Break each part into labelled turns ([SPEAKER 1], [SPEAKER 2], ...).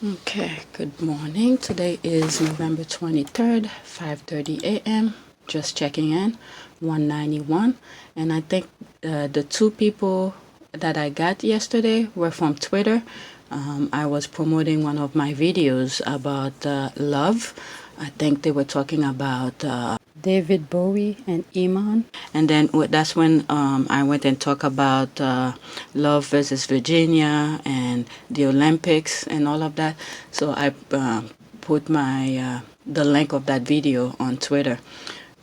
[SPEAKER 1] Okay, good morning. Today is November 23rd, 5:30 a.m. Just checking in, 191. And I think the two people that I got yesterday were from Twitter. I was promoting one of my videos about love. I think they were talking about David Bowie and Iman. And then that's when I went and talked about Love versus Virginia and the Olympics and all of that. So I put my the link of that video on Twitter,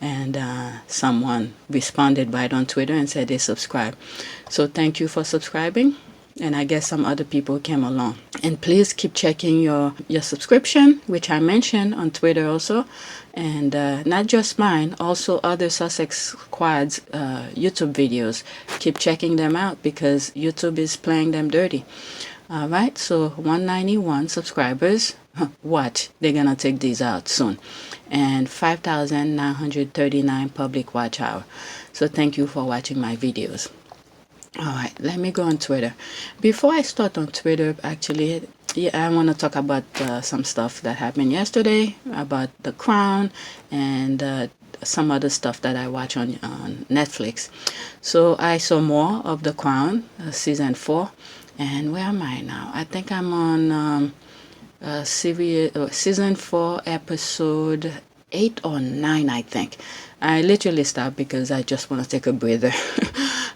[SPEAKER 1] and someone responded right on Twitter and said they subscribe. So thank you for subscribing. And I guess some other people came along. And please keep checking your subscription, which I mentioned on Twitter also. And not just mine, also other Sussex Quads YouTube videos. Keep checking them out because YouTube is playing them dirty. All right, so 191 subscribers. Watch, they're going to take these out soon. And 5,939 public watch hour. So thank you for watching my videos. All right, let me go on Twitter. Before I start on Twitter, actually, I want to talk about some stuff that happened yesterday about The Crown and some other stuff that I watch on Netflix. So I saw more of The Crown, season 4. And where am I now? I think I'm on season 4, episode 8 or 9, I think. I literally stopped because I just want to take a breather.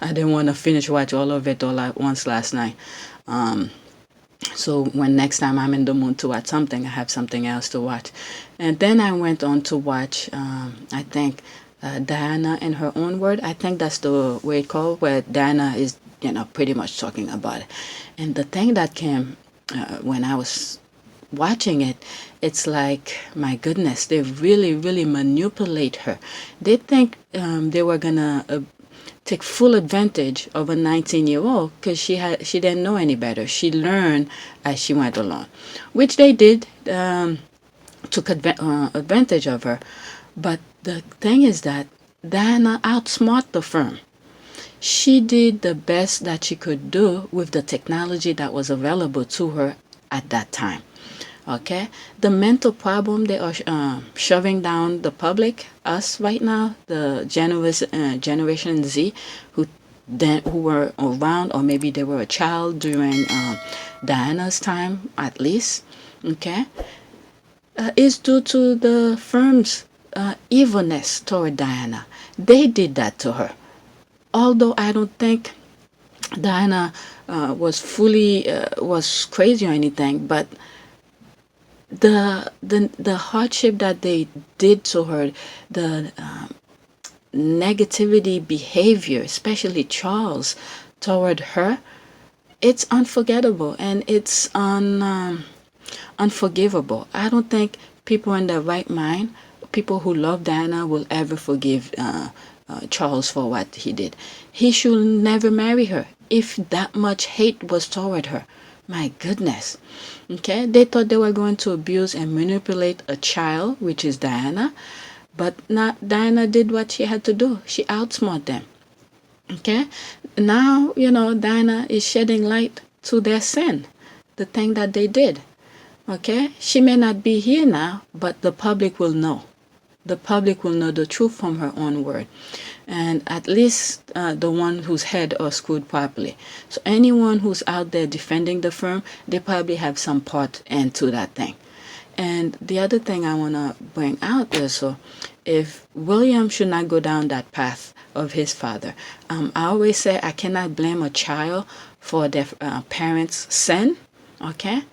[SPEAKER 1] I didn't want to finish watch all of it all at once last night. So when next time I'm in the mood to watch something, I have something else to watch. And then I went on to watch, I think, Diana in Her Own Word. I think that's the way it's called, where Diana is, pretty much talking about it. And the thing that came when I was watching it, it's like, my goodness, they really, really manipulate her. They think they were gonna take full advantage of a 19-year-old because she didn't know any better. She learned as she went along, which they did, took advantage of her. But the thing is that Diana outsmarted the firm. She did the best that she could do with the technology that was available to her at that time. Okay, the mental problem they are shoving down the public, us right now, the Generation Z, who were around, or maybe they were a child during Diana's time, at least. Okay, is due to the firm's evilness toward Diana. They did that to her. Although I don't think Diana was crazy or anything, but the hardship that they did to her, the negativity behavior, especially Charles toward her, it's unforgettable and it's unforgivable. I don't think people in their right mind, people who love Diana, will ever forgive Charles for what he did. He should never marry her if that much hate was toward her. My goodness. Okay, they thought they were going to abuse and manipulate a child, which is Diana, but not Diana did what she had to do. She outsmarted them. Okay, now Diana is shedding light to their sin, the thing that they did. Okay, she may not be here now, but the public will know. The public will know the truth from her own word. And at least the one whose head are screwed properly. So anyone who's out there defending the firm, they probably have some part into that thing. And the other thing I want to bring out is, so if William should not go down that path of his father, I always say I cannot blame a child for their parents' sin, okay?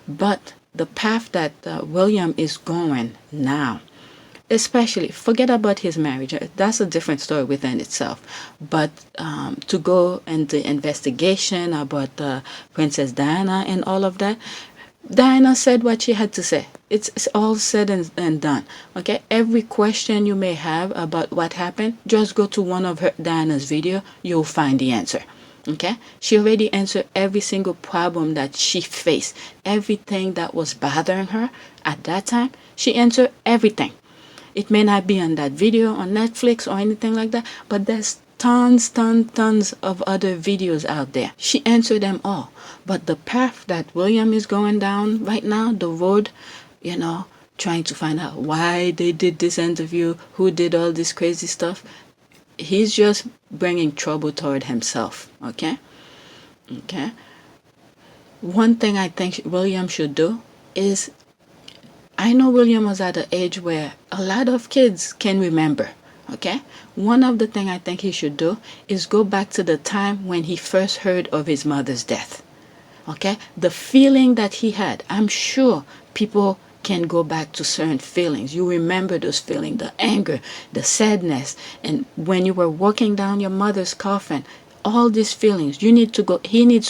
[SPEAKER 1] But the path that William is going now, especially, forget about his marriage, that's a different story within itself, but to go into investigation about Princess Diana and all of that, Diana said what she had to say. It's all said and done. Okay, every question you may have about what happened, just go to one of Diana's video, you'll find the answer. Okay, she already answered every single problem that she faced, everything that was bothering her at that time. She answered everything. It may not be on that video on Netflix or anything like that, but tons of other videos out there. She answered them all. But the path that William is going down right now, the road, trying to find out why they did this interview, who did all this crazy stuff, he's just bringing trouble toward himself. Okay? Okay? One thing I think William should do is, I know William was at an age where a lot of kids can remember. Okay? One of the things I think he should do is go back to the time when he first heard of his mother's death. Okay? The feeling that he had, I'm sure people can go back to certain feelings. You remember those feelings, the anger, the sadness, and when you were walking down your mother's coffin, all these feelings, he needs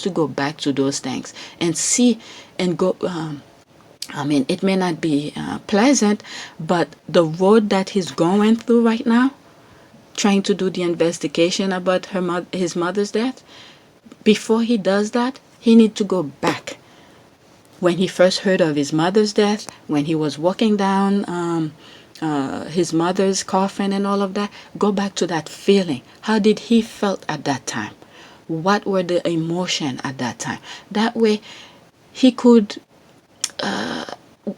[SPEAKER 1] to go back to those things and see and go. It may not be pleasant, but the road that he's going through right now, trying to do the investigation about his mother's death, before he does that, he needs to go back. When he first heard of his mother's death, when he was walking down his mother's coffin and all of that, go back to that feeling. How did he felt at that time? What were the emotion at that time? That way, he could,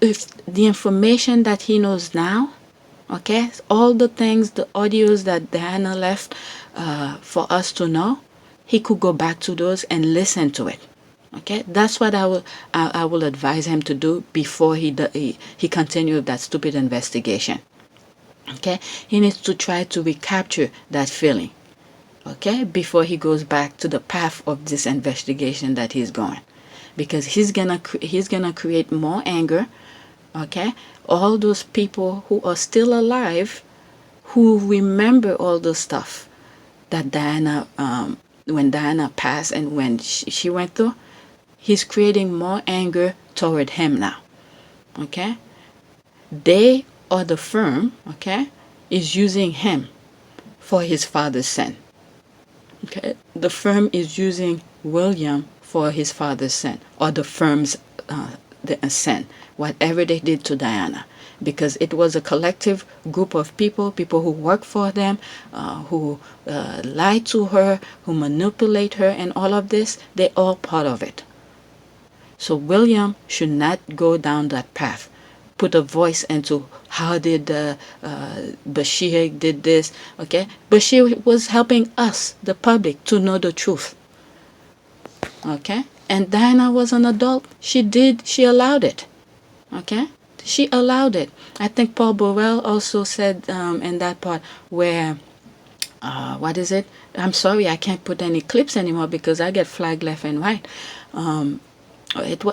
[SPEAKER 1] if the information that he knows now, okay, all the things, the audios that Diana left for us to know, he could go back to those and listen to it. Okay, that's what I will advise him to do before he continue with that stupid investigation. Okay, he needs to try to recapture that feeling. Okay, before he goes back to the path of this investigation that he's going, because he's gonna create more anger. Okay, all those people who are still alive, who remember all the stuff that Diana, when Diana passed and when she went through. He's creating more anger toward him now. Okay? They, or the firm, okay, is using him for his father's sin. Okay? The firm is using William for his father's sin, or the firm's sin, whatever they did to Diana. Because it was a collective group of people who work for them, who lie to her, who manipulate her, and all of this, they're all part of it. So William should not go down that path. Put a voice into how did Bashir did this. Okay, Bashir was helping us, the public, to know the truth. Okay, and Diana was an adult. She allowed it. Okay, she allowed it. I think Paul Burrell also said in that part where, what is it? I'm sorry, I can't put any clips anymore because I get flagged left and right.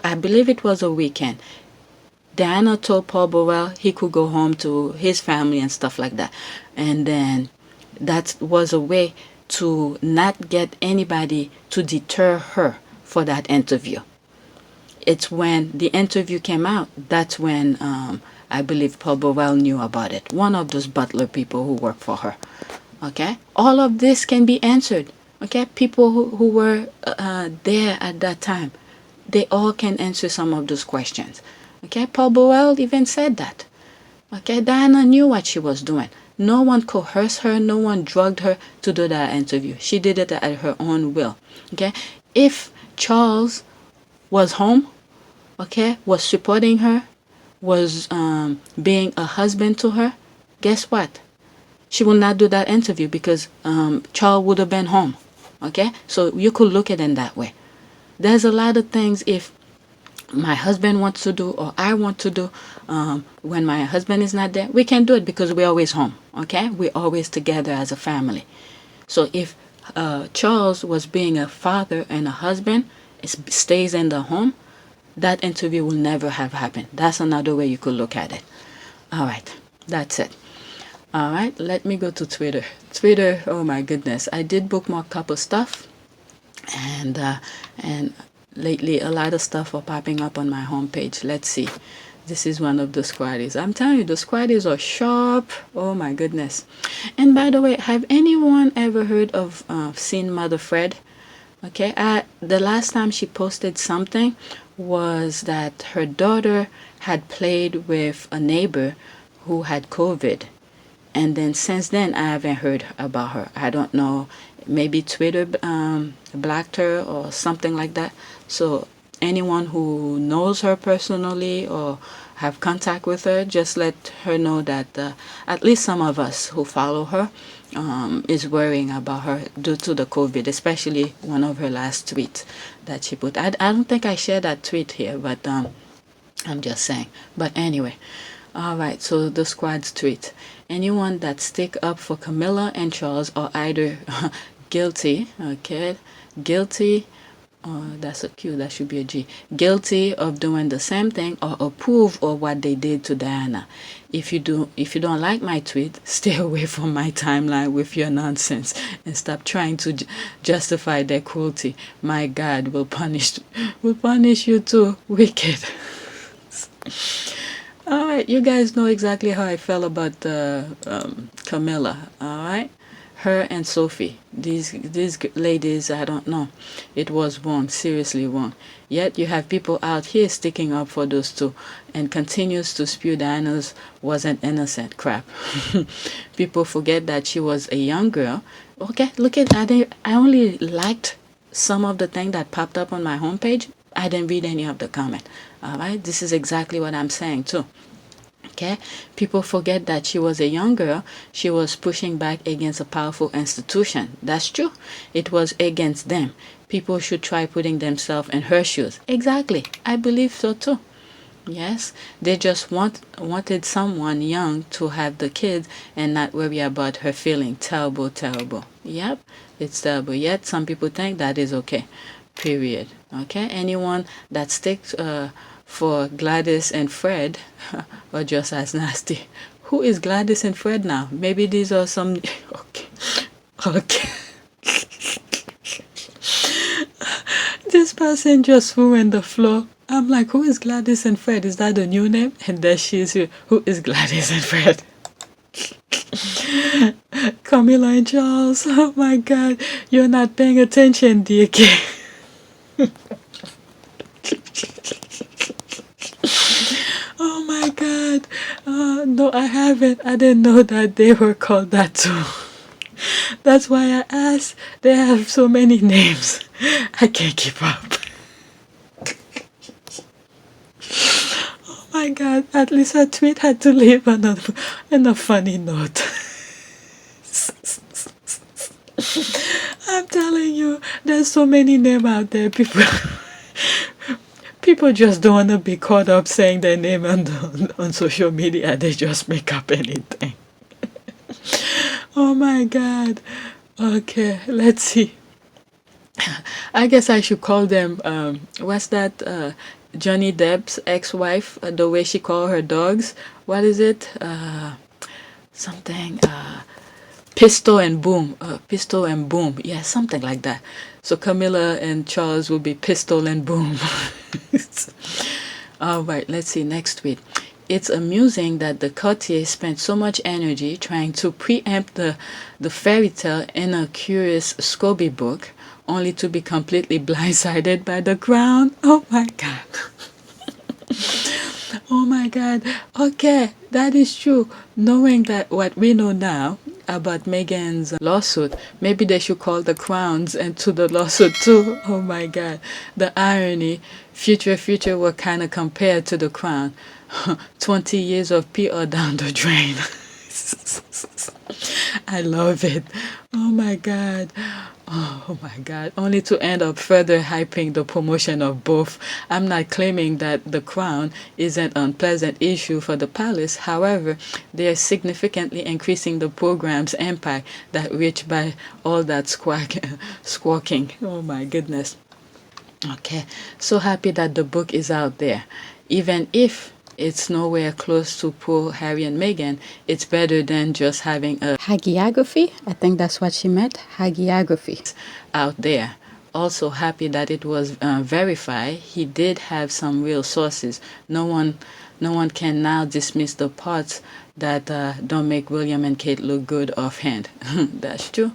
[SPEAKER 1] I believe it was a weekend. Diana told Paul Burrell he could go home to his family and stuff like that. And then that was a way to not get anybody to deter her for that interview. It's when the interview came out, that's when I believe Paul Burrell knew about it. One of those butler people who work for her. Okay? All of this can be answered. Okay? People who were there at that time. They all can answer some of those questions. Okay, Paul Burrell even said that. Okay, Diana knew what she was doing. No one coerced her, no one drugged her to do that interview. She did it at her own will. Okay, if Charles was home, okay, was supporting her, was being a husband to her, guess what? She will not do that interview because Charles would have been home. Okay, so you could look at it in that way. There's a lot of things if my husband wants to do or I want to do when my husband is not there, we can do it because we're always home, okay? We're always together as a family. So if Charles was being a father and a husband, stays in the home, that interview will never have happened. That's another way you could look at it. All right, that's it. All right, let me go to Twitter. Twitter, oh my goodness. I did bookmark a couple stuff. And lately a lot of stuff are popping up on my homepage. Let's see. This is one of the squaddies. I'm telling you, the squaddies are sharp. Oh my goodness. And by the way, have anyone ever heard of seen Mother Fred? Okay, the last time she posted something was that her daughter had played with a neighbor who had COVID. And then since then, I haven't heard about her. I don't know, maybe Twitter blocked her or something like that. So anyone who knows her personally or have contact with her, just let her know that at least some of us who follow her is worrying about her due to the COVID, especially one of her last tweets that she put. I don't think I shared that tweet here, but I'm just saying. But anyway, all right, so the squad's tweet. Anyone that stick up for Camilla and Charles are either guilty, okay, guilty, that's a Q, that should be a G. Guilty of doing the same thing or approve of what they did to Diana. If you don't like my tweet, stay away from my timeline with your nonsense and stop trying to justify their cruelty. My God will punish you too, wicked. All right, you guys know exactly how I felt about Camilla. All right. Her and Sophie, these ladies, I don't know. It was wrong, seriously wrong. Yet you have people out here sticking up for those two and continues to spew Diana's wasn't innocent crap. People forget that she was a young girl. Okay, look at I only liked some of the things that popped up on my homepage. I didn't read any of the comment. All right, this is exactly what I'm saying too. Okay, people forget that she was a young girl. She was pushing back against a powerful institution. That's true. It was against them. People should try putting themselves in her shoes. Exactly. I believe so too. Yes, they just wanted someone young to have the kids and not worry about her feeling. Terrible, terrible. Yep, it's terrible. Yet some people think that is okay. Period. Okay, anyone that sticks for Gladys and Fred are just as nasty. Who is Gladys and Fred now? Maybe these are some... Okay. This person just ruined the flow. I'm like, who is Gladys and Fred? Is that a new name? And there she is here. Who is Gladys and Fred? Camilla and Charles. Oh my God. You're not paying attention, dear kid. Oh my God. No, I haven't. I didn't know that they were called that too. That's why I asked. They have so many names. I can't keep up. Oh my God. At least her tweet had to leave on a funny note. I'm telling you, there's so many names out there. People just don't want to be caught up saying their name on social media. They just make up anything. Oh my God. Okay, let's see. I guess I should call them, what's that, Johnny Depp's ex-wife, the way she called her dogs. What is it? Something, Pistol and Boom. Pistol and Boom. Yeah, something like that. So Camilla and Charles will be Pistol and Boom. All right, let's see, next tweet. It's amusing that the courtier spent so much energy trying to preempt the fairy tale in a curious Scobie book, only to be completely blindsided by the crown. Oh my God. Oh my God. Okay, that is true. Knowing that what we know now about Meghan's lawsuit, maybe they should call the crowns into the lawsuit too. Oh my God. The irony. Future were kind of compared to the crown. 20 years of PR down the drain. I love it. Oh my God. Oh my God. Only to end up further hyping the promotion of both. I'm not claiming that the crown is an unpleasant issue for the palace. However, they are significantly increasing the program's impact that reached by all that squawking. Oh my goodness. Okay. So happy that the book is out there. Even if it's nowhere close to poor Harry and Meghan, it's better than just having a hagiography. I think that's what she meant. Hagiography out there. Also happy that it was verified. He did have some real sources. No one can now dismiss the parts that don't make William and Kate look good offhand. That's true.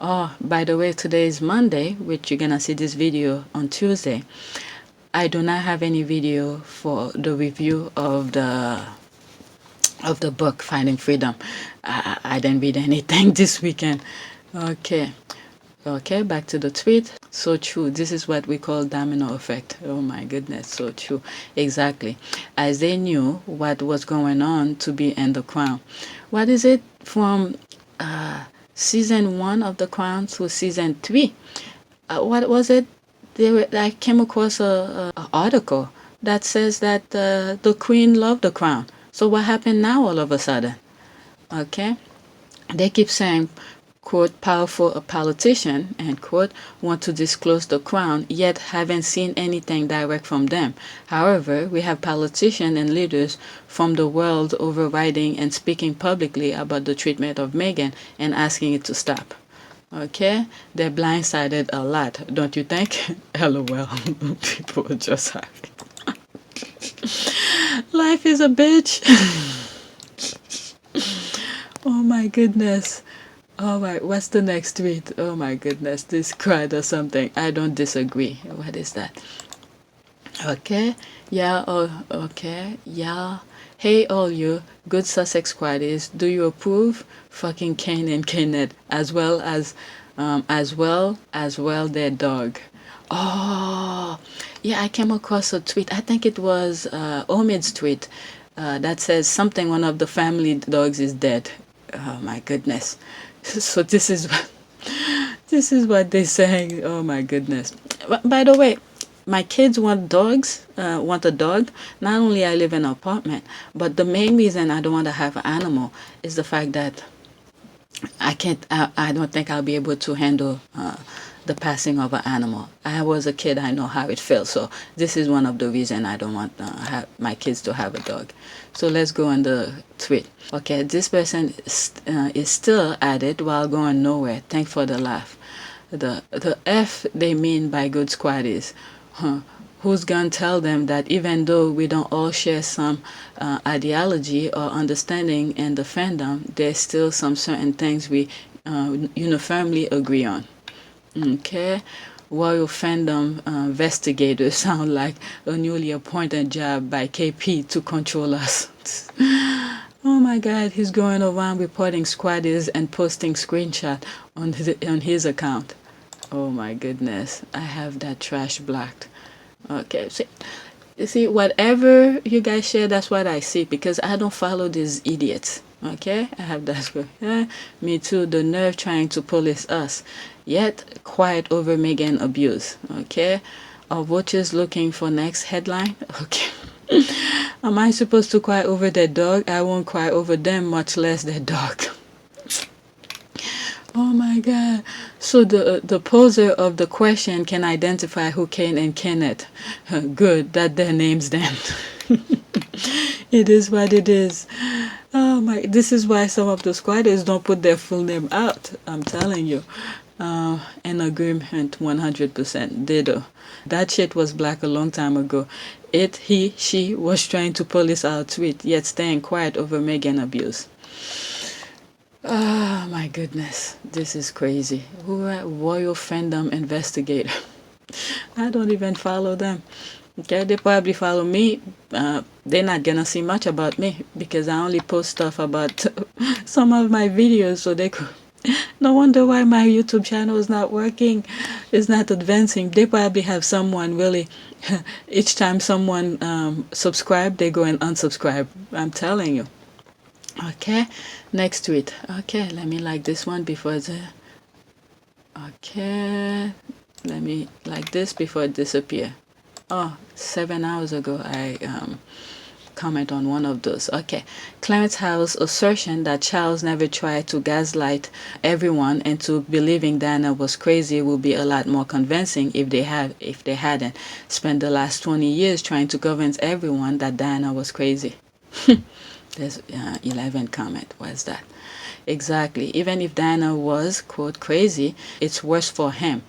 [SPEAKER 1] Oh, by the way, today is Monday, which you're gonna see this video on Tuesday. I do not have any video for the review of the of the book Finding Freedom. I didn't read anything this weekend. Okay. Okay, back to the tweet. So true. This is what we call domino effect. Oh my goodness, so true. Exactly. As they knew what was going on to be in the crown. What is it from season 1 of the crown to season 3? What was it? I came across a article that says that the queen loved the crown. So what happened now all of a sudden? Okay, they keep saying, quote, powerful politician, end quote, want to disclose the crown, yet haven't seen anything direct from them. However, we have politicians and leaders from the world overriding and speaking publicly about the treatment of Meghan and asking it to stop. Okay, they're blindsided a lot, don't you think? LOL. People are just happy. Life is a bitch. Oh my goodness. Oh my, what's the next tweet? Oh my goodness, this cried or something. I don't disagree. What is that? Okay, yeah, oh, okay, yeah. Hey, all you good Sussex squaddies, do you approve? Fucking Kane and Kenneth, as well their dog. Oh, yeah, I came across a tweet. I think it was Omid's tweet that says something. One of the family dogs is dead. Oh my goodness. So this is what they're saying. Oh my goodness. By the way, my kids want a dog. Not only I live in an apartment, but the main reason I don't want to have an animal is the fact that I don't think I'll be able to handle the passing of an animal. I was a kid, I know how it feels. So this is one of the reasons I don't want my kids to have a dog. So let's go on the tweet. Okay, this person is still at it while going nowhere. Thanks for the laugh. The F they mean by good squaddies. Who's gonna tell them that even though we don't all share some ideology or understanding in the fandom, there's still some certain things we uniformly agree on. Okay, royal fandom investigators sound like a newly appointed job by KP to control us. Oh my God, he's going around reporting squaddies and posting screenshot on his account. Oh my goodness, I have that trash blocked. Okay, so you see, whatever you guys share, that's what I see because I don't follow these idiots. Okay, I have that. Yeah, me too. The nerve trying to police us, yet quiet over Meghan abuse. Okay, are watchers looking for next headline? Okay. Am I supposed to cry over their dog? I won't cry over them, much less their dog. Oh my God. So the poser of the question can identify who Kane and Kenneth. Good that their names then. It is what it is. Oh my, this is why some of the squatters don't put their full name out. I'm telling you. In agreement 100%. Ditto. That shit was black a long time ago. She was trying to police our tweet, yet staying quiet over Meghan abuse. Oh my goodness, this is crazy. Who are royal fandom investigator? I don't even follow them. Okay, they probably follow me. They're not gonna see much about me because I only post stuff about some of my videos, so they could. No wonder why my YouTube channel is not working. It's not advancing. They probably have someone really. Each time someone subscribe, they go and unsubscribe. I'm telling you. Okay, next tweet. Okay, let me like this one before the. Okay, let me like this before it disappear. Oh, 7 hours ago I comment on one of those. Okay, Clarence Howell's assertion that Charles never tried to gaslight everyone into believing Diana was crazy will be a lot more convincing if they hadn't spent the last 20 years trying to convince everyone that Diana was crazy. There's 11 comment. What's that? Exactly. Even if Diana was, quote, crazy, it's worse for him.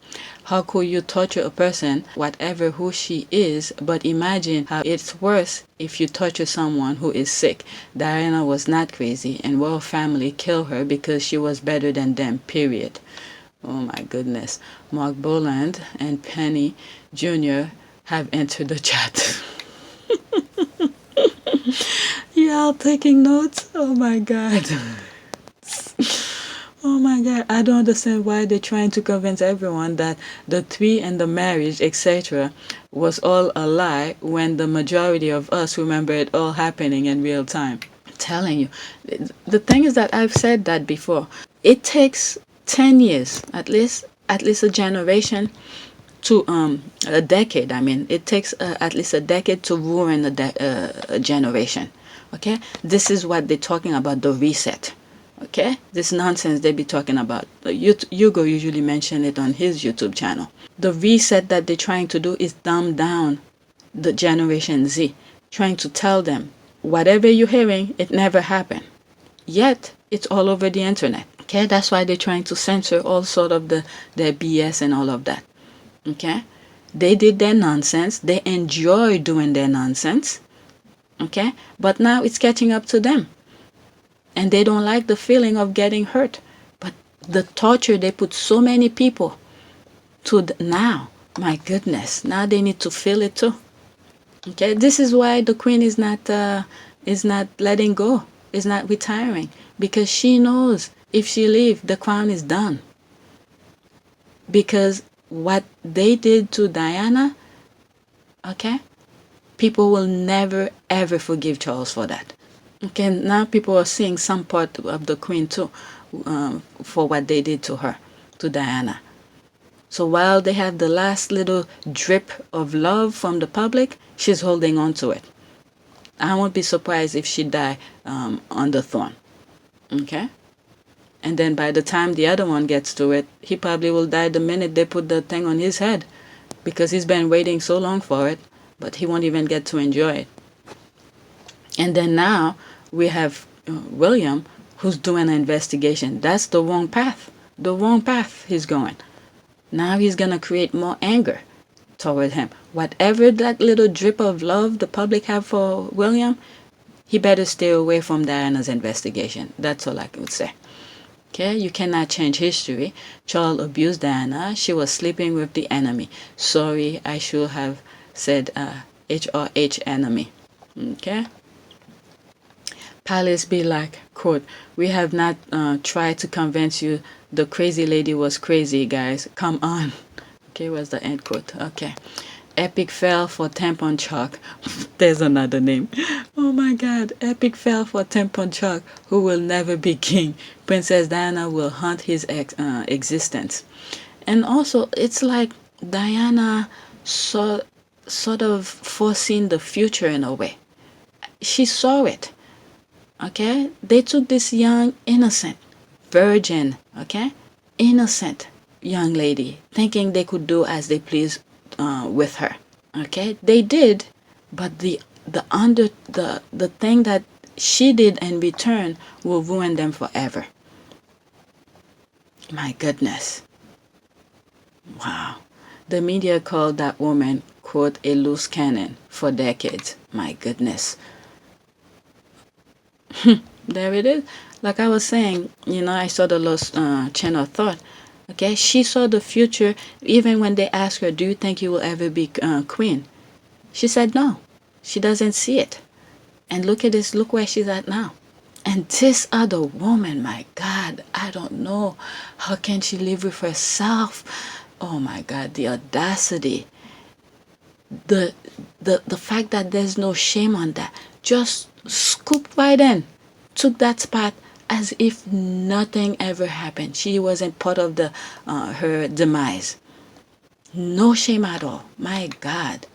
[SPEAKER 1] How could you torture a person, whatever who she is, but imagine how it's worse if you torture someone who is sick. Diana was not crazy, and royal family killed her because she was better than them, period. Oh my goodness. Mark Boland and Penny Jr. have entered the chat. Y'all taking notes? Oh my God. Oh my God, I don't understand why they're trying to convince everyone that the tree and the marriage, etc., was all a lie when the majority of us remember it all happening in real time. Telling you, the thing is that I've said that before. It takes 10 years, at least a generation to a decade. I mean, it takes at least a decade to ruin a generation. Okay, this is what they're talking about, the reset. Okay, this nonsense they be talking about. Hugo usually mention it on his YouTube channel. The reset that they're trying to do is dumb down the Generation Z, trying to tell them whatever you're hearing, it never happened. Yet it's all over the internet. Okay, that's why they're trying to censor all sort of their BS and all of that. Okay, they did their nonsense. They enjoy doing their nonsense. Okay, but now it's catching up to them, and they don't like the feeling of getting hurt. But the torture they put so many people to now, my goodness, now they need to feel it too. Okay, this is why the queen is not letting go, is not retiring, because she knows if she leaves, the crown is done. Because what they did to Diana, okay, people will never ever forgive Charles for that. Okay, now people are seeing some part of the queen too, for what they did to her, to Diana. So while they have the last little drip of love from the public, she's holding on to it. I won't be surprised if she die on the throne. Okay? And then by the time the other one gets to it, he probably will die the minute they put the thing on his head, because he's been waiting so long for it, but he won't even get to enjoy it. And then now we have William, who's doing an investigation. That's the wrong path. The wrong path he's going. Now he's going to create more anger toward him. Whatever that little drip of love the public have for William, he better stay away from Diana's investigation. That's all I could say. Okay, you cannot change history. Charles abused Diana. She was sleeping with the enemy. Sorry, I should have said HRH enemy. Okay. Palace be like, quote, "We have not tried to convince you the crazy lady was crazy, guys. Come on." Okay, where's the end quote? Okay. Epic fell for tampon chalk. There's another name. Oh my God. Epic fell for tampon chalk, who will never be king. Princess Diana will haunt his existence. And also, it's like Diana sort of foreseen the future in a way. She saw it. Okay? They took this young, innocent, virgin, okay? Innocent young lady, thinking they could do as they please with her. Okay? They did, but the thing that she did in return will ruin them forever. My goodness. Wow. The media called that woman, quote, a loose cannon for decades. My goodness. There it is. Like I was saying, I saw the lost chain of thought. Okay, she saw the future. Even when they asked her, "Do you think you will ever be queen?" She said no. She doesn't see it. And look at this. Look where she's at now. And this other woman, my God, I don't know. How can she live with herself? Oh my God, the audacity. The fact that there's no shame on that. Just scooped right in. Took that spot as if nothing ever happened. She wasn't part of her demise. No shame at all. My God.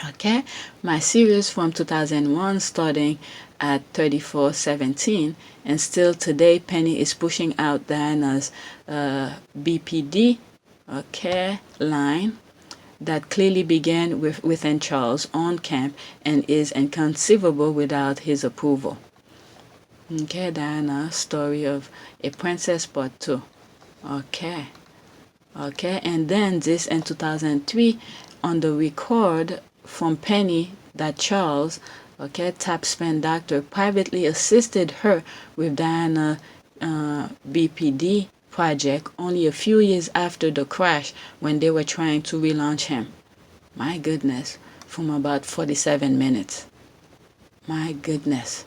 [SPEAKER 1] Okay, my series from 2001 starting at 34:17, and still today Penny is pushing out Diana's BPD, okay, line that clearly began within Charles' own camp and is inconceivable without his approval. Okay, Diana, story of a princess part 2. Okay, and then this in 2003 on the record from Penny that Charles, okay, tap spin doctor, privately assisted her with Diana BPD project only a few years after the crash when they were trying to relaunch him. My goodness, from about 47 minutes. My goodness.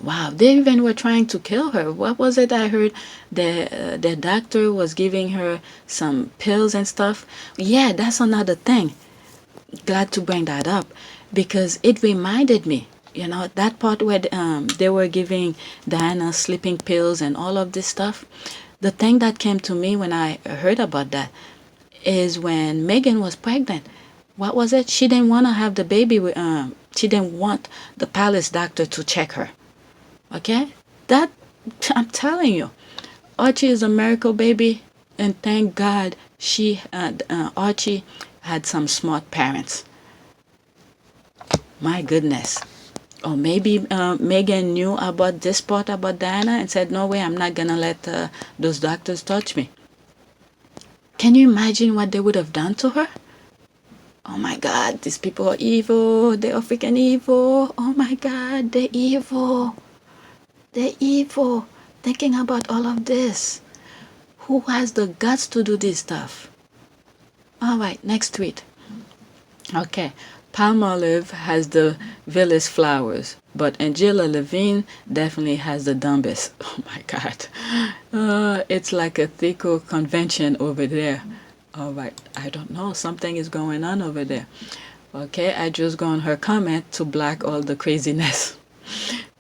[SPEAKER 1] Wow, they even were trying to kill her. What was it I heard? The doctor was giving her some pills and stuff. Yeah, that's another thing. Glad to bring that up because it reminded me, that part where they were giving Diana sleeping pills and all of this stuff. The thing that came to me when I heard about that is when Megan was pregnant. What was it? She didn't want to have the baby. She didn't want the palace doctor to check her. Okay? That, I'm telling you, Archie is a miracle baby, and thank God Archie had some smart parents. My goodness. Or maybe Megan knew about this part about Diana and said, no way, I'm not going to let those doctors touch me. Can you imagine what they would have done to her? Oh my God, these people are evil. They are freaking evil. Oh my God, they're evil. They're evil. Thinking about all of this. Who has the guts to do this stuff? All right, next tweet. Okay, Palmolive has the village flowers, but Angela Levine definitely has the dumbest. Oh my God. It's like a Thico convention over there. All right, I don't know. Something is going on over there. Okay, I just go on her comment to block all the craziness.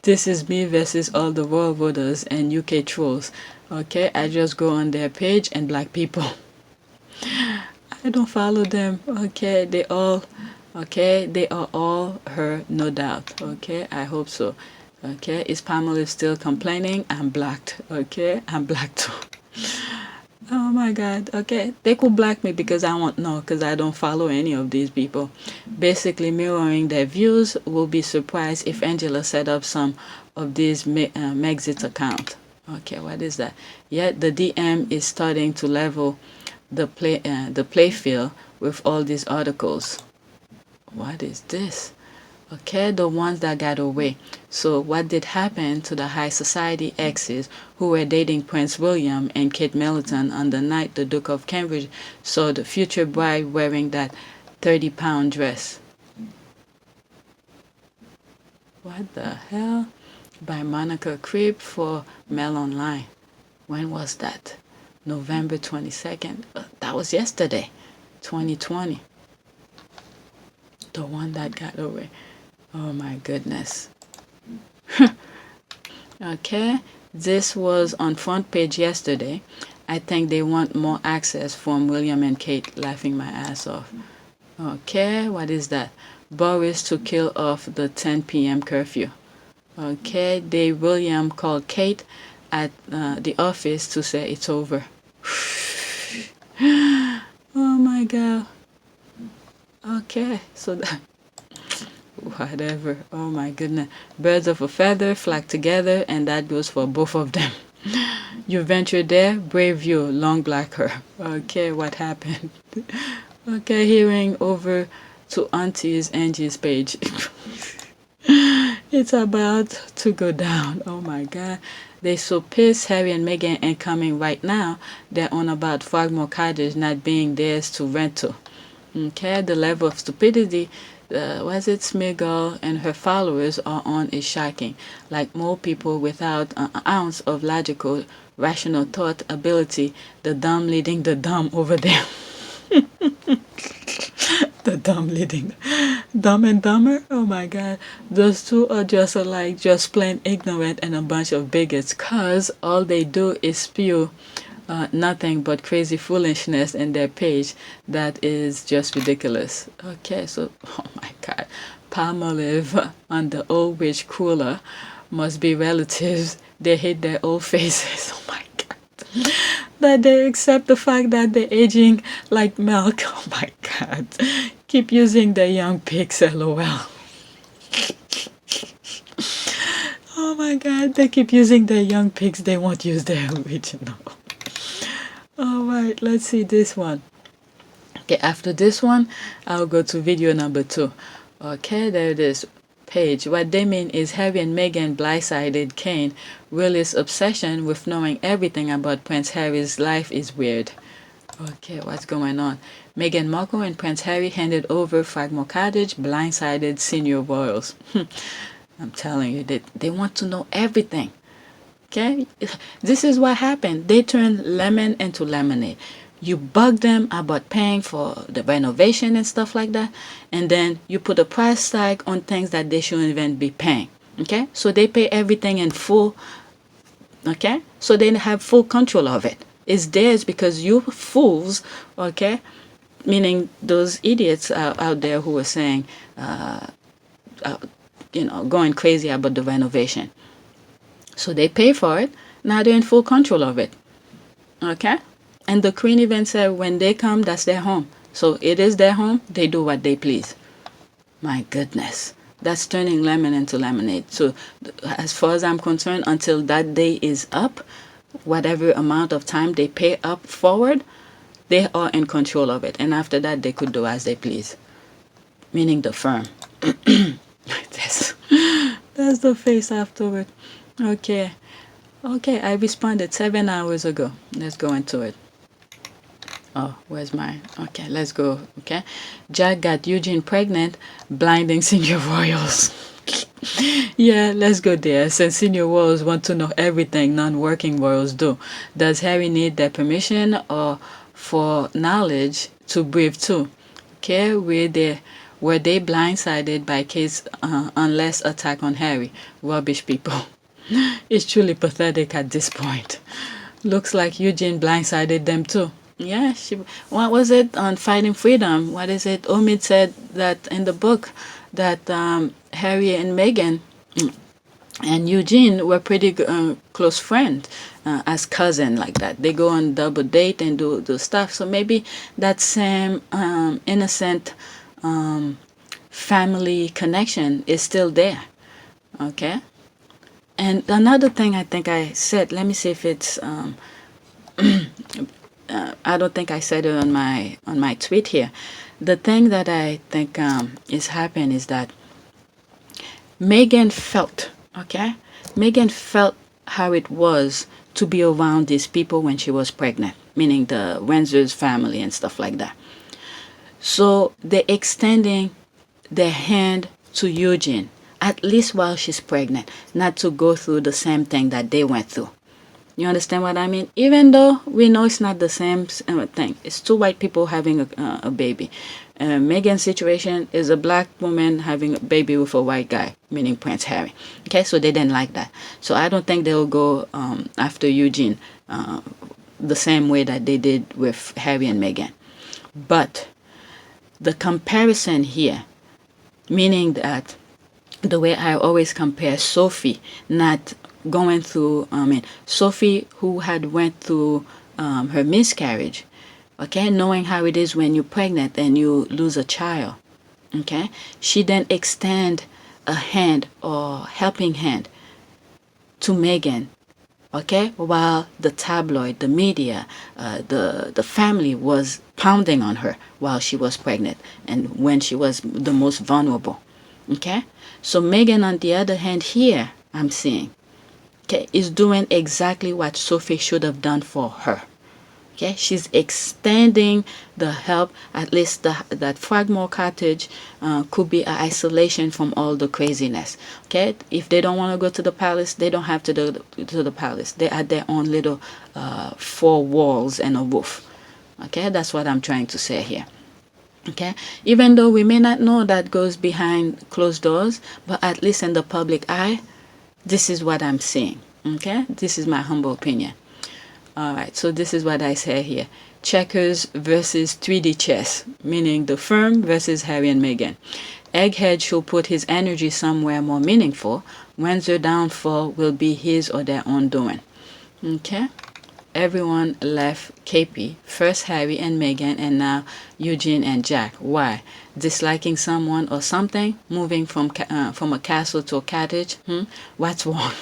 [SPEAKER 1] This is me versus all the royal voters and UK trolls. Okay, I just go on their page and block people. I don't follow them. Okay, they are all her, no doubt. Okay, I hope so. Okay, is Pamela still complaining? I'm blocked. Okay, I'm blocked too. Oh my God. Okay, they could block me because I won't know because I don't follow any of these people. Basically mirroring their views. Will be surprised if Angela set up some of these Megxit account. Okay, what is that? Yet the DM is starting to level the playfield with all these articles. What is this? Okay, the ones that got away. So what did happen to the high society exes who were dating Prince William and Kate Middleton on the night the Duke of Cambridge saw the future bride wearing that 30-pound dress? What the hell? By Monica Cribb for Mail Online. When was that? November 22nd. That was yesterday, 2020. The one that got away. Oh my goodness. Okay, this was on front page yesterday. I think they want more access from William and Kate, laughing my ass off. Okay, what is that? Boris to kill off the 10 p.m. curfew. Okay, William called Kate at the office to say it's over. Oh my God. Okay, so that whatever. Oh my goodness. Birds of a feather flock together, and that goes for both of them. You venture there, brave you, long black her. Okay, what happened? Okay, hearing over to Auntie's Angie's page. It's about to go down. Oh my God. They so pissed Harry and Meghan ain't coming right now. They're on about Frogmore Cottage not being theirs to rent to. Okay, the level of stupidity Smiggle and her followers are on is shocking. Like more people without an ounce of logical, rational thought ability, the dumb leading the dumb over there. The dumb leading Dumb and Dumber. Oh my God, those two are just alike, just plain ignorant and a bunch of bigots, cause all they do is spew nothing but crazy foolishness in their page that is just ridiculous. Okay, so oh my God, Palmolive on the old witch cooler must be relatives. They hate their old faces. Oh my God, that they accept the fact that they're aging like milk. Oh my God, keep using the young pigs. LOL. Oh my God, they keep using their young pigs. They won't use their original. All right, let's see this one. Okay, after this one, I'll go to video number 2. Okay, there it is. Page. What they mean is Harry and Meghan blindsided Kane. Willie's obsession with knowing everything about Prince Harry's life is weird. Okay, what's going on? Meghan Markle and Prince Harry handed over Frogmore Cottage, blindsided senior royals. I'm telling you, they want to know everything. Okay? This is what happened. They turned lemon into lemonade. You bug them about paying for the renovation and stuff like that, and then you put a price tag on things that they shouldn't even be paying. Okay? So they pay everything in full. Okay? So they have full control of it. It's theirs because you fools, okay? Meaning those idiots out there who are saying, going crazy about the renovation. So they pay for it. Now they're in full control of it. Okay? And the queen even said when they come, that's their home. So it is their home. They do what they please. My goodness. That's turning lemon into lemonade. So as far as I'm concerned, until that day is up, whatever amount of time they pay up forward, they are in control of it. And after that, they could do as they please. Meaning the firm. That's the face afterward. Okay. Okay, I responded 7 hours ago. Let's go into it. Oh, where's mine? Okay, let's go. Okay. Jack got Eugene pregnant, blinding senior royals. Yeah, let's go there. Since senior royals want to know everything non-working royals do. Does Harry need their permission or for knowledge to breathe too? Okay, were they blindsided by Kate's unless attack on Harry? Rubbish people. It's truly pathetic at this point. Looks like Eugene blindsided them too. Yeah, what was it on Fighting Freedom? What is it? Omid said that in the book that Harry and Meghan and Eugene were pretty close friends as cousin like that. They go on double date and do stuff. So maybe that same innocent family connection is still there. Okay. And another thing I think I said, let me see if it's I don't think I said it on my tweet here. The thing that I think is happening is that Meghan felt how it was to be around these people when she was pregnant, meaning the Windsor's family and stuff like that. So they're extending their hand to Eugene, at least while she's pregnant, not to go through the same thing that they went through. You understand what I mean? Even though we know it's not the same thing. It's two white people having a baby. Meghan's situation is a black woman having a baby with a white guy, meaning Prince Harry. Okay, so they didn't like that. So I don't think they'll go after Eugene the same way that they did with Harry and Meghan. But the comparison here, meaning that the way I always compare Sophie, not going through, Sophie who had went through her miscarriage, okay, knowing how it is when you're pregnant and you lose a child, okay, she then extend a hand or helping hand to Meghan, okay, while the tabloid, the media, the family was pounding on her while she was pregnant and when she was the most vulnerable, okay. So Meghan, on the other hand, here I'm seeing, okay, is doing exactly what Sophie should have done for her. Okay, she's extending the help. At least that Frogmore Cottage could be an isolation from all the craziness. Okay, if they don't want to go to the palace, they don't have to go to the palace. They are their own little four walls and a roof. Okay, that's what I'm trying to say here. Okay, even though we may not know that goes behind closed doors, but at least in the public eye, this is what I'm seeing. Okay, this is my humble opinion. All right, so this is what I say here. Checkers versus 3D chess, meaning the firm versus Harry and Meghan. Egghead should put his energy somewhere more meaningful. Windsor downfall will be his or their own doing. Okay, everyone left KP, first Harry and Meghan, and now Eugene and Jack. Why? Disliking someone or something? Moving from a castle to a cottage? What's wrong?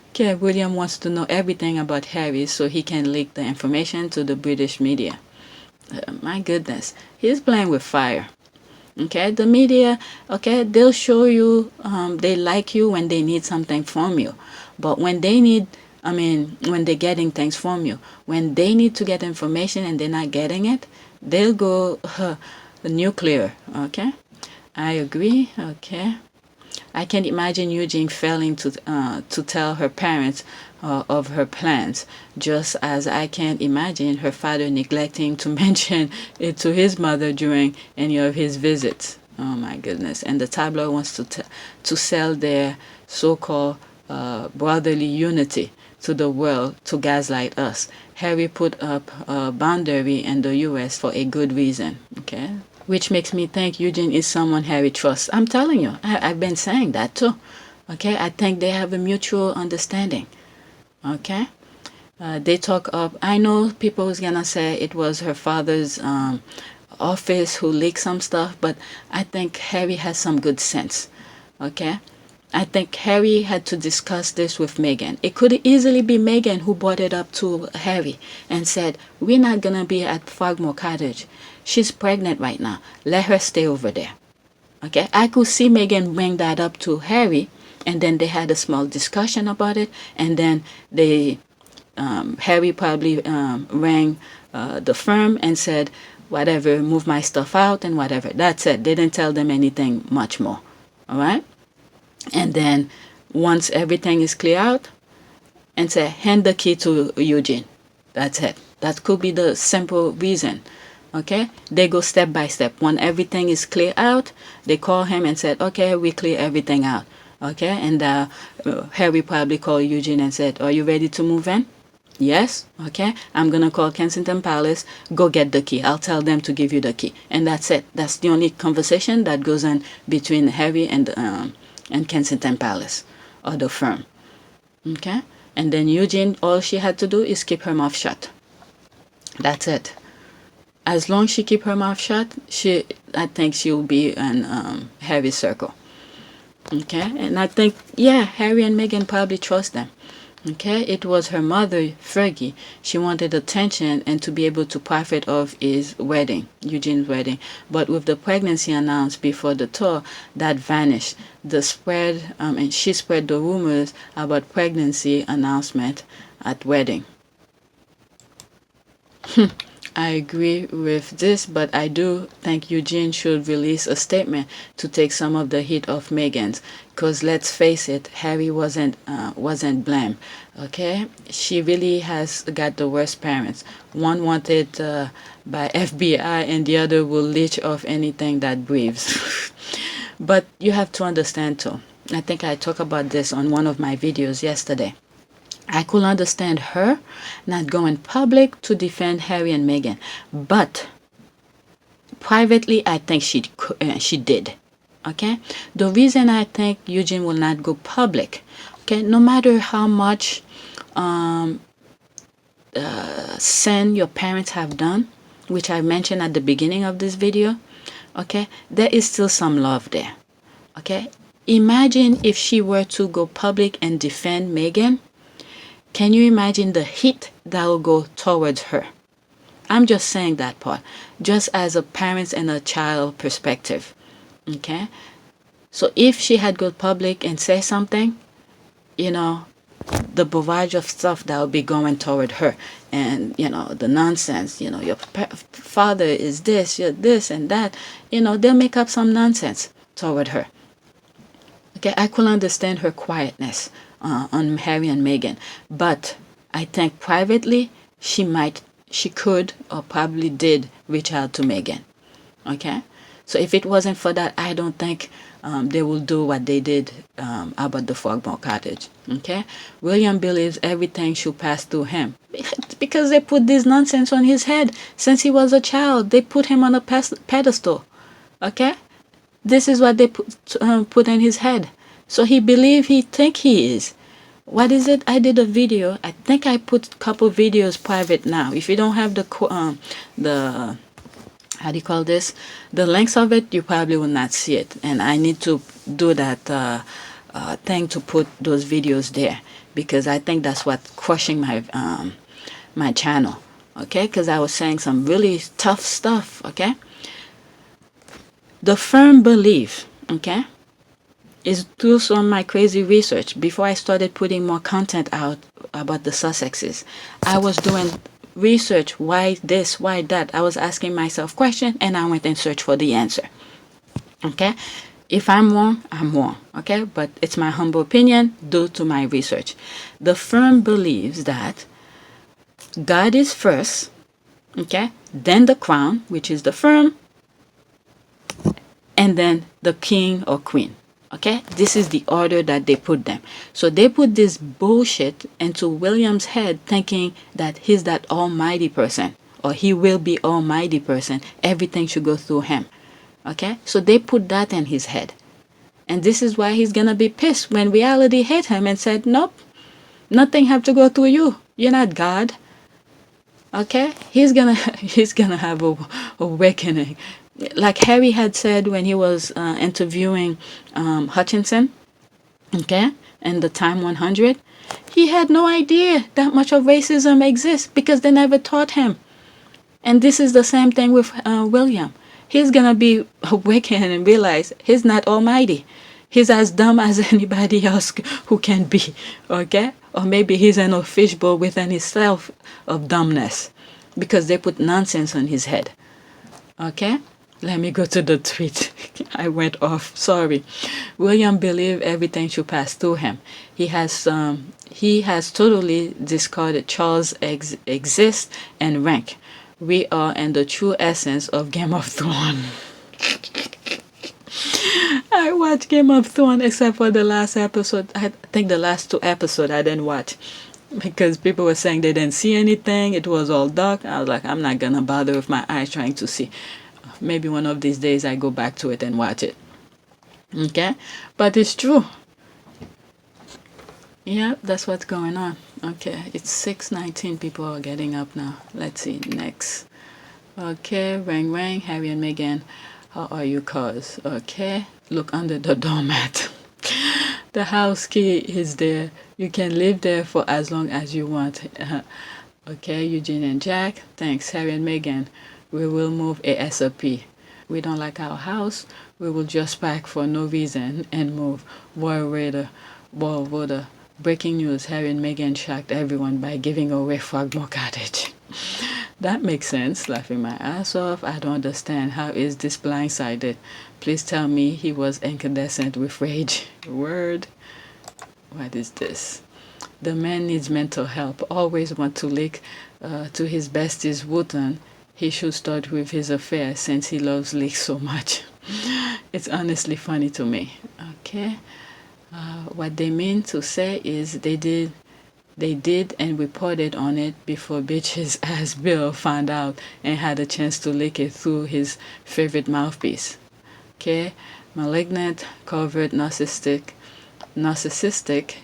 [SPEAKER 1] Okay, William wants to know everything about Harry so he can leak the information to the British media. My goodness, he's playing with fire. Okay, the media, okay, they'll show you they like you when they need something from you. But when they need, when they're getting things from you, when they need to get information and they're not getting it, they'll go nuclear. Okay, I agree. Okay. I can't imagine Eugene failing to tell her parents of her plans, just as I can't imagine her father neglecting to mention it to his mother during any of his visits. Oh my goodness. And the tabloid wants to sell their so-called brotherly unity to the world to gaslight us. Harry put up a boundary in the US for a good reason. Okay? Which makes me think Eugene is someone Harry trusts. I'm telling you, I've been saying that too. Okay? I think they have a mutual understanding. Okay? They talk up. I know people is gonna say it was her father's office who leaked some stuff, but I think Harry has some good sense. Okay? I think Harry had to discuss this with Meghan. It could easily be Meghan who brought it up to Harry and said, we're not going to be at Frogmore Cottage. She's pregnant right now. Let her stay over there. Okay? I could see Meghan bring that up to Harry, and then they had a small discussion about it, and then Harry probably rang the firm and said, whatever, move my stuff out and whatever. That's it. They didn't tell them anything much more. All right? And then once everything is clear out, and say, hand the key to Eugene. That's it. That could be the simple reason. Okay? They go step by step. When everything is clear out, they call him and said, okay, we clear everything out. Okay? And Harry probably called Eugene and said, are you ready to move in? Yes? Okay? I'm going to call Kensington Palace. Go get the key. I'll tell them to give you the key. And that's it. That's the only conversation that goes on between Harry and Kensington Palace or the firm. Okay? And then Eugene, all she had to do is keep her mouth shut. That's it. As long as she keep her mouth shut, I think she'll be in Harry's circle. Okay? And I think, yeah, Harry and Meghan probably trust them. Okay? It was her mother, Fergie. She wanted attention and to be able to profit of his wedding, Eugene's wedding. But with the pregnancy announced before the tour, that vanished. The spread, and she spread the rumors about pregnancy announcement at wedding. I agree with this, but I do think Eugene should release a statement to take some of the heat off Meghan's. Because let's face it, Harry wasn't blamed. Okay, she really has got the worst parents. One wanted by FBI, and the other will leech off anything that breathes. But you have to understand too. I think I talked about this on one of my videos yesterday. I could understand her not going public to defend Harry and Meghan, but privately, I think she did. Okay, the reason I think Eugene will not go public, okay, no matter how much sin your parents have done, which I mentioned at the beginning of this video, okay, there is still some love there. Okay, imagine if she were to go public and defend Meghan. Can you imagine the heat that will go towards her? I'm just saying that part, just as a parent and a child perspective. Okay? So if she had gone public and say something, you know, the barrage of stuff that will be going toward her, and, you know, the nonsense, you know, your father is this, you're this and that, you know, they'll make up some nonsense toward her. Okay, I could understand her quietness on Harry and Meghan, but I think privately she could or probably did reach out to Meghan. Okay, so if it wasn't for that, I don't think they will do what they did about the Frogmore Cottage. Okay, William believes everything should pass through him because they put this nonsense on his head since he was a child. They put him on a pedestal. Okay, this is what they put in his head. So he think he is. What is it? I did a video. I think I put a couple videos private now. If you don't have the how do you call this? The links of it, you probably will not see it. And I need to do that thing to put those videos there, because I think that's what's crushing my my channel. Okay, because I was saying some really tough stuff. Okay, the firm belief. Okay, is through some of my crazy research. Before I started putting more content out about the Sussexes, I was doing research. Why this? Why that? I was asking myself questions, and I went and searched for the answer. Okay, If I'm wrong, I'm wrong, okay? But it's my humble opinion due to my research. The firm believes that God is first, okay? Then the crown, which is the firm, and then the king or queen. Okay, this is the order that they put them. So they put this bullshit into William's head, thinking that he's that almighty person, or he will be almighty person. Everything should go through him. Okay, so they put that in his head, and this is why he's gonna be pissed when reality hit him and said, "Nope, nothing have to go through you. You're not God." Okay, he's gonna he's gonna have a awakening, like Harry had said when he was interviewing Hutchinson, okay, in the Time 100. He had no idea that much of racism exists because they never taught him. And this is the same thing with William. He's gonna be awakened and realize he's not almighty. He's as dumb as anybody else who can be, okay? Or maybe he's in a fishbowl within himself of dumbness because they put nonsense on his head, okay? Let me go to the tweet. I went off. Sorry. William believed everything should pass through him. He has totally discarded Charles' exist and rank. We are in the true essence of Game of Thrones. I watched Game of Thrones except for the last episode. I think the last 2 episodes I didn't watch because people were saying they didn't see anything. It was all dark. I was like, I'm not gonna bother with my eyes trying to see. Maybe one of these days I go back to it and watch it. Okay? But it's true. Yeah, that's what's going on. Okay, it's 6:19. People are getting up now. Let's see. Next. Okay, ring ring. Harry and Meghan. How are you, cuz? Okay. Look under the doormat. The house key is there. You can live there for as long as you want. Okay, Eugene and Jack. Thanks, Harry and Meghan. We will move ASAP. We don't like our house. We will just pack for no reason and move. War water. Breaking news. Harry and Meghan shocked everyone by giving away Frogmore Cottage. That makes sense. Laughing my ass off. I don't understand. How is this blindsided? Please tell me he was incandescent with rage. Word. What is this? The man needs mental help. Always want to lick to his bestie's Wooten. He should start with his affair since he loves Lick so much. It's honestly funny to me. Okay. What they mean to say is they did and reported on it before bitch's ass Bill found out and had a chance to lick it through his favorite mouthpiece. Okay. Malignant, covert, narcissistic,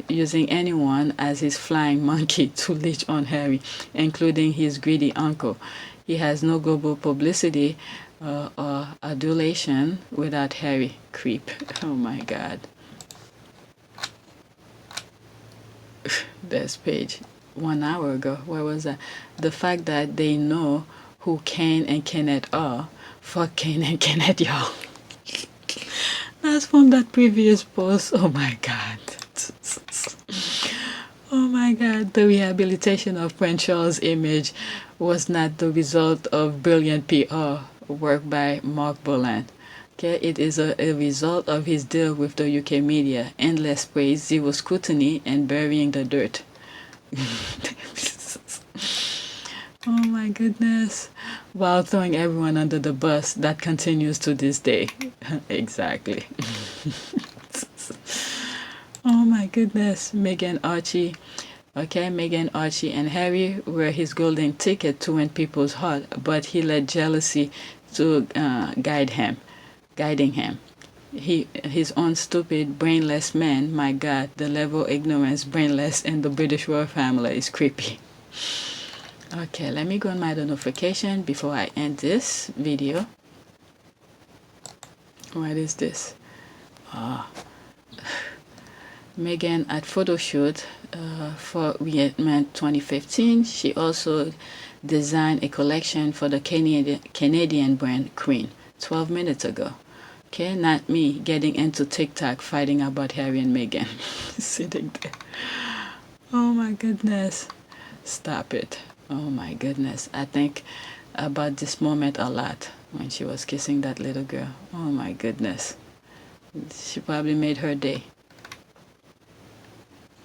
[SPEAKER 1] using anyone as his flying monkey to leech on Harry, including his greedy uncle. He has no global publicity or adulation without Harry. Creep. Oh my God. This page 1 hour ago. Where was that? The fact that they know who Kane and Kenneth are. Fuck Kane and Kenneth, y'all. That's from that previous post. Oh my God. Oh my God. The rehabilitation of Prince Charles' image was not the result of brilliant PR work by Mark Boland. Okay, it is a result of his deal with the UK media, endless praise, zero scrutiny, and burying the dirt. Oh my goodness. While throwing everyone under the bus, that continues to this day. Exactly. Oh my goodness. Meghan Archie and Harry were his golden ticket to win people's heart, but he let jealousy to guiding him. His own stupid, brainless man. My God, the level of ignorance, brainless in the British royal family is creepy. Okay, let me go on my notification before I end this video. What is this? Meghan at photo shoot for Reentment 2015. She also designed a collection for the Canadian brand Queen 12 minutes ago. Okay, not me getting into TikTok fighting about Harry and Meghan. Sitting there. Oh my goodness. Stop it. Oh my goodness. I think about this moment a lot when she was kissing that little girl. Oh my goodness. She probably made her day.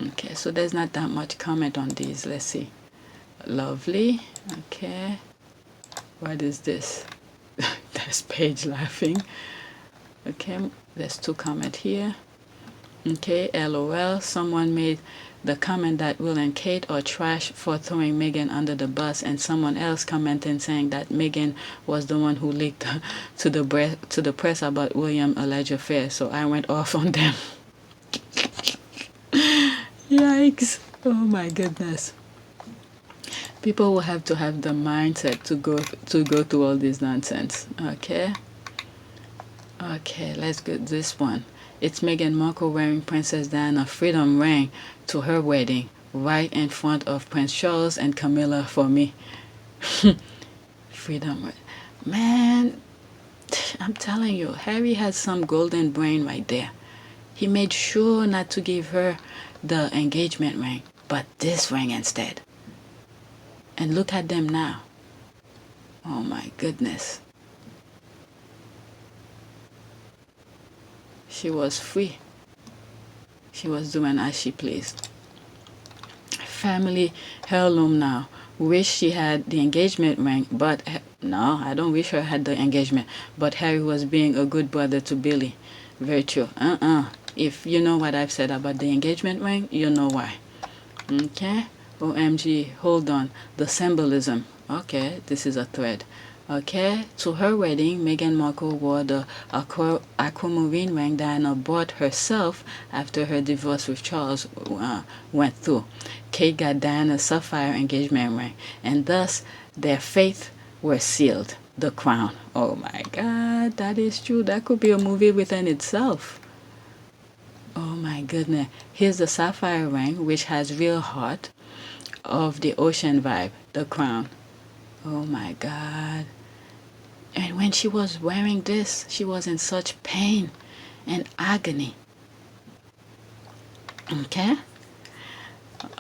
[SPEAKER 1] Okay, so there's not that much comment on these. Let's see. Lovely. Okay. What is this? That's Paige laughing. Okay, there's 2 comment here. Okay, LOL. Someone made the comment that Will and Kate are trash for throwing Megan under the bus, and someone else commented saying that Megan was the one who leaked to the press about William's alleged affair. So I went off on them. Yikes! Oh my goodness. People will have to have the mindset to go through all this nonsense. Okay. Okay, let's get this one. It's Meghan Markle wearing Princess Diana freedom ring to her wedding, right in front of Prince Charles and Camilla for me. Freedom. Man, I'm telling you, Harry has some golden brain right there. He made sure not to give her the engagement ring, but this ring instead. And look at them now. Oh my goodness. She was free. She was doing as she pleased. Family heirloom now. Wish she had the engagement ring, but no, I don't wish her had the engagement. But Harry was being a good brother to Billy. Very true. If you know what I've said about the engagement ring, you know why. Okay? OMG, hold on. The symbolism. Okay, this is a thread. Okay, to her wedding, Meghan Markle wore the aquamarine ring Diana bought herself after her divorce with Charles went through. Kate got Diana's sapphire engagement ring, and thus their fates were sealed. The crown. Oh my God, that is true. That could be a movie within itself. Oh my goodness. Here's the sapphire ring, which has real heart of the ocean vibe. The crown. Oh my God. And when she was wearing this, she was in such pain and agony. Okay?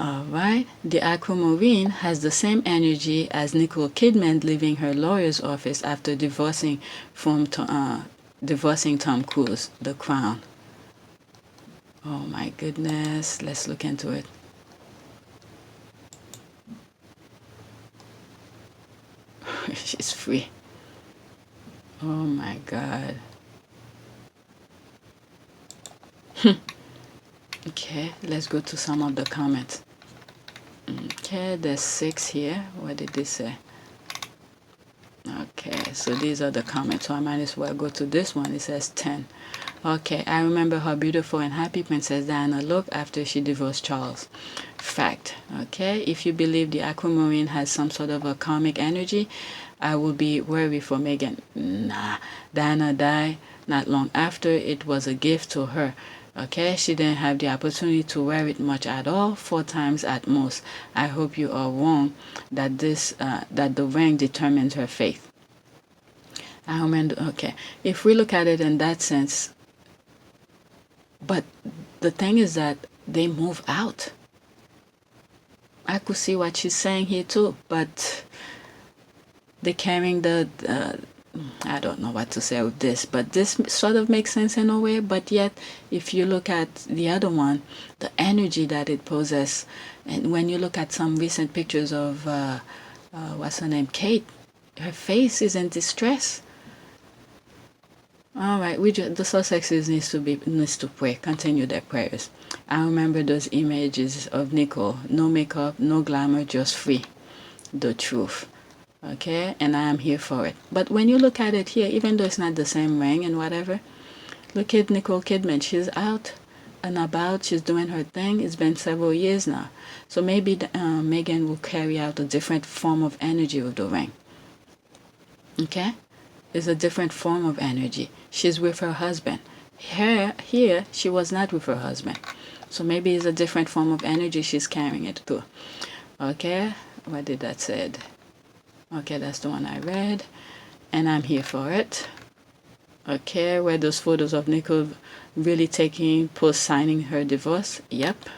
[SPEAKER 1] Alright. The aquamarine has the same energy as Nicole Kidman leaving her lawyer's office after divorcing Tom Cruise. The crown. Oh my goodness. Let's look into it. She's free. Oh my God. Okay, let's go to some of the comments. Okay, there's 6 here. What did they say? Okay, so these are the comments. So I might as well go to this one. It says 10. Okay, I remember how beautiful and happy Princess Diana looked after she divorced Charles. Fact. Okay, if you believe the aquamarine has some sort of a karmic energy, I will be worried for Meghan. Nah, Diana died not long after. It was a gift to her. Okay, she didn't have the opportunity to wear it much at all, 4 times at most. I hope you are wrong that that the ring determines her faith. I remember. Okay, if we look at it in that sense, but the thing is that they move out. I could see what she's saying here too, but they're carrying the I don't know what to say with this, but this sort of makes sense in a way. But yet, if you look at the other one, the energy that it possesses, and when you look at some recent pictures of what's her name, Kate, her face is in distress. All right, the Sussexes needs to pray, continue their prayers. I remember those images of Nicole, no makeup, no glamour, just free, the truth. Okay, and I am here for it. But when you look at it here, even though it's not the same ring and whatever, look at Nicole Kidman. She's out and about. She's doing her thing. It's been several years now. So maybe Meghan will carry out a different form of energy with the ring. Okay? It's a different form of energy. She's with her husband. Here, she was not with her husband. So maybe it's a different form of energy she's carrying it through. Okay? What did that say? Okay, that's the one I read. And I'm here for it. Okay, were those photos of Nicole really taking post-signing her divorce? Yep.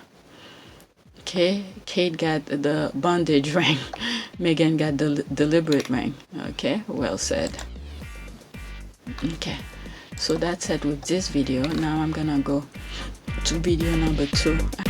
[SPEAKER 1] Okay, Kate got the bondage ring. Meghan got the deliberate ring. Okay, well said. Okay, So that's it with this video. Now I'm gonna go to video number 2.